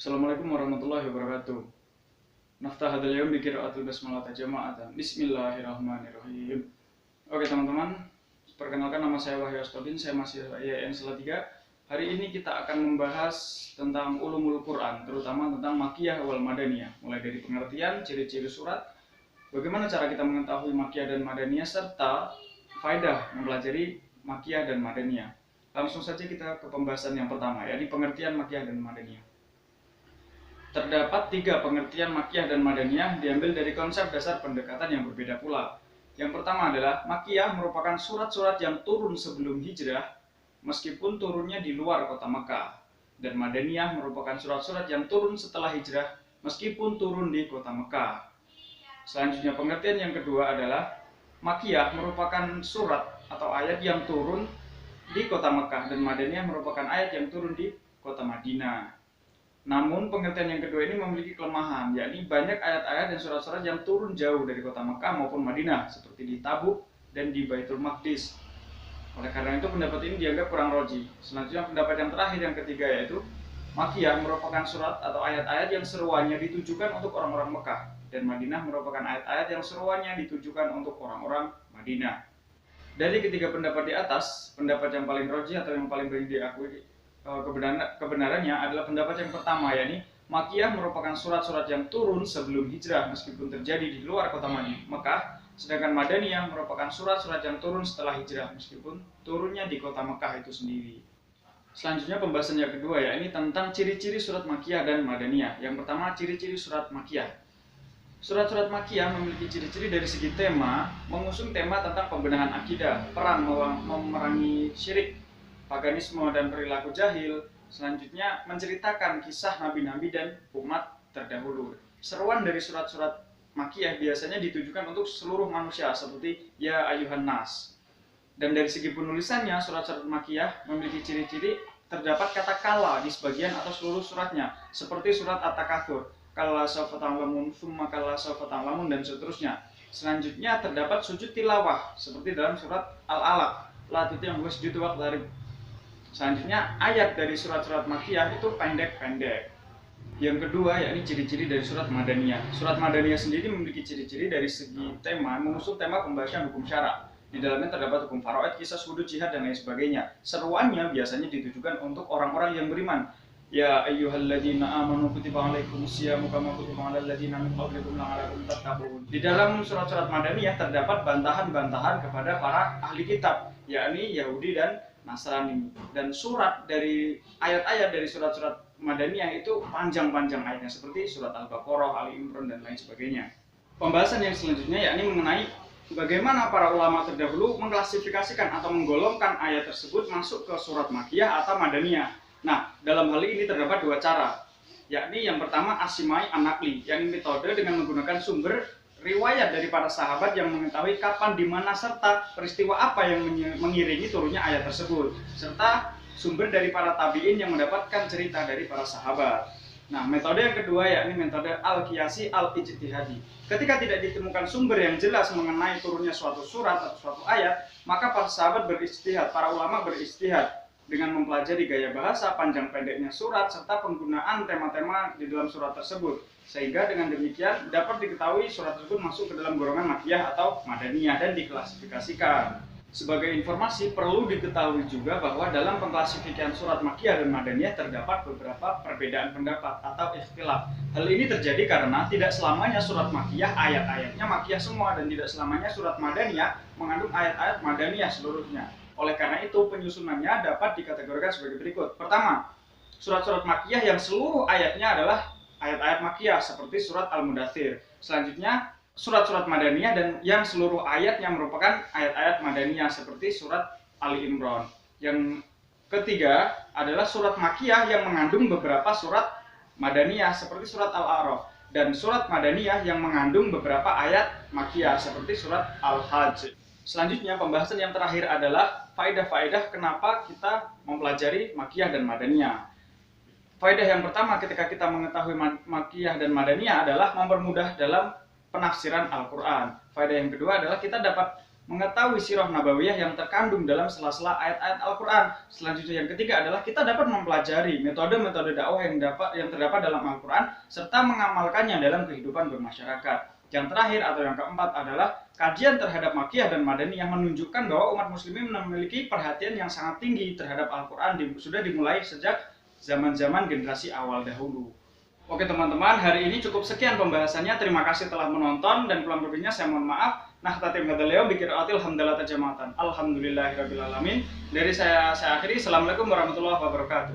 Assalamualaikum warahmatullahi wabarakatuh. Naftah hadal yaum bi qiraatil basmalah jama'atan. Bismillahirrahmanirrahim. Oke teman-teman, perkenalkan nama saya Wahyu Astodin, saya mahasiswa IAIN Salatiga. Hari ini kita akan membahas tentang ulumul Quran, terutama tentang makiyah wal madaniyah, mulai dari pengertian, ciri-ciri surat, bagaimana cara kita mengetahui makiyah dan madaniyah, serta faedah mempelajari makiyah dan madaniyah. Langsung saja kita ke pembahasan yang pertama, yakni pengertian makiyah dan madaniyah. Terdapat tiga pengertian makiyah dan madaniyah diambil dari konsep dasar pendekatan yang berbeda pula. Yang pertama adalah makiyah merupakan surat-surat yang turun sebelum hijrah meskipun turunnya di luar kota Mekah. Dan madaniyah merupakan surat-surat yang turun setelah hijrah meskipun turun di kota Mekah. Selanjutnya pengertian yang kedua adalah makiyah merupakan surat atau ayat yang turun di kota Mekah dan madaniyah merupakan ayat yang turun di kota Madinah. Namun pengertian yang kedua ini memiliki kelemahan, yakni banyak ayat-ayat dan surat-surat yang turun jauh dari kota Makkah maupun Madinah, seperti di Tabuk dan di Baitul Maqdis. Oleh karena itu pendapat ini dianggap kurang roji. Selanjutnya pendapat yang terakhir yang ketiga yaitu makiyah merupakan surat atau ayat-ayat yang seruannya ditujukan untuk orang-orang Mekah, dan Madinah merupakan ayat-ayat yang seruannya ditujukan untuk orang-orang Madinah. Dari ketiga pendapat di atas, pendapat yang paling roji atau yang paling banyak diakui kebenarannya adalah pendapat yang pertama, yakni makiyah merupakan surat-surat yang turun sebelum hijrah meskipun terjadi di luar kota Mekah, sedangkan madaniyah merupakan surat-surat yang turun setelah hijrah meskipun turunnya di kota Mekah itu sendiri. Selanjutnya pembahasan yang kedua, yakni tentang ciri-ciri surat makiyah dan madaniyah. Yang pertama, ciri-ciri surat makiyah. Surat-surat makiyah memiliki ciri-ciri dari segi tema, mengusung tema tentang pembenahan akidah, perang memerangi syirik, paganisme dan perilaku jahil. Selanjutnya menceritakan kisah nabi-nabi dan umat terdahulu. Seruan dari surat-surat makiyah biasanya ditujukan untuk seluruh manusia seperti ya ayuhan nas. Dan dari segi penulisannya, surat-surat makiyah memiliki ciri-ciri terdapat kata kala di sebagian atau seluruh suratnya, seperti surat At-Takatsur, kalla sawfa ta'lamun, tsumma kalla sawfa ta'lamun, dan seterusnya. Selanjutnya terdapat sujud tilawah seperti dalam surat Al-Alaq, la tuti'hu wasjudu waqtarib. Selanjutnya ayat dari surat-surat makiyah itu pendek-pendek. Yang kedua yakni ciri-ciri dari surat madaniyah. Surat madaniyah sendiri memiliki ciri-ciri dari segi tema, mengusung tema pembahasan hukum syara. Di dalamnya terdapat hukum faraid, kisah hudud, jihad, dan lain sebagainya. Seruannya biasanya ditujukan untuk orang-orang yang beriman. Ya ayyuhalladzina amanu kutiba alaikumusyamu kama kutiba alal ladzina min qablikum la'allakum tattaqun. Di dalam surat-surat madaniyah terdapat bantahan-bantahan kepada para ahli kitab, yakni Yahudi dan Nasrani. Dan surat dari ayat-ayat dari surat-surat madaniyah itu panjang-panjang ayatnya, seperti surat Al-Baqarah, Ali Imran, dan lain sebagainya. Pembahasan yang selanjutnya yakni mengenai bagaimana para ulama terdahulu mengklasifikasikan atau menggolongkan ayat tersebut masuk ke surat makiyah atau madaniyah. Nah, dalam hal ini terdapat dua cara, yakni yang pertama asimai an-naqli, yakni metode dengan menggunakan sumber riwayat dari para sahabat yang mengetahui kapan, di mana, serta peristiwa apa yang mengiringi turunnya ayat tersebut, serta sumber dari para tabi'in yang mendapatkan cerita dari para sahabat. Nah, metode yang kedua yakni metode al-qiyasi al-ijtihadi. Ketika tidak ditemukan sumber yang jelas mengenai turunnya suatu surat atau suatu ayat, maka para sahabat beristihad, para ulama beristihad dengan mempelajari gaya bahasa, panjang pendeknya surat, serta penggunaan tema-tema di dalam surat tersebut. Sehingga dengan demikian dapat diketahui surat tersebut masuk ke dalam golongan makiyah atau madaniyah dan diklasifikasikan. Sebagai informasi, perlu diketahui juga bahwa dalam pengklasifikasian surat makiyah dan madaniyah terdapat beberapa perbedaan pendapat atau ikhtilaf. Hal ini terjadi karena tidak selamanya surat makiyah ayat-ayatnya makiyah semua, dan tidak selamanya surat madaniyah mengandung ayat-ayat madaniyah seluruhnya. Oleh karena itu penyusunannya dapat dikategorikan sebagai berikut. Pertama, surat-surat makiyah yang seluruh ayatnya adalah ayat-ayat makiyah seperti surat Al-Mudaththir. Selanjutnya surat-surat madaniyah dan yang seluruh ayatnya merupakan ayat-ayat madaniyah seperti surat Ali Imran. Yang ketiga adalah surat makiyah yang mengandung beberapa surat madaniyah seperti surat Al-A'raf, dan surat madaniyah yang mengandung beberapa ayat makiyah seperti surat Al-Hajj. Selanjutnya pembahasan yang terakhir adalah faedah-faedah kenapa kita mempelajari makiyah dan madaniyah. Faedah yang pertama ketika kita mengetahui makiyah dan madaniyah adalah mempermudah dalam penafsiran Al-Quran. Faedah yang kedua adalah kita dapat mengetahui sirah nabawiyah yang terkandung dalam sela-sela ayat-ayat Al-Quran. Selanjutnya yang ketiga adalah kita dapat mempelajari metode-metode dakwah yang terdapat dalam Al-Quran serta mengamalkannya dalam kehidupan bermasyarakat. Yang terakhir atau yang keempat adalah kajian terhadap Makkiyah dan Madaniyah yang menunjukkan bahwa umat muslimin memiliki perhatian yang sangat tinggi terhadap Al-Quran sudah dimulai sejak zaman-zaman generasi awal dahulu. Oke teman-teman, hari ini cukup sekian pembahasannya. Terima kasih telah menonton dan kurang lebihnya saya mohon maaf. Nah, tatim hadaleo bikir atil hamdalah tajamatan. Alhamdulillahirabbil alamin. Dari saya akhiri. Assalamualaikum warahmatullahi wabarakatuh.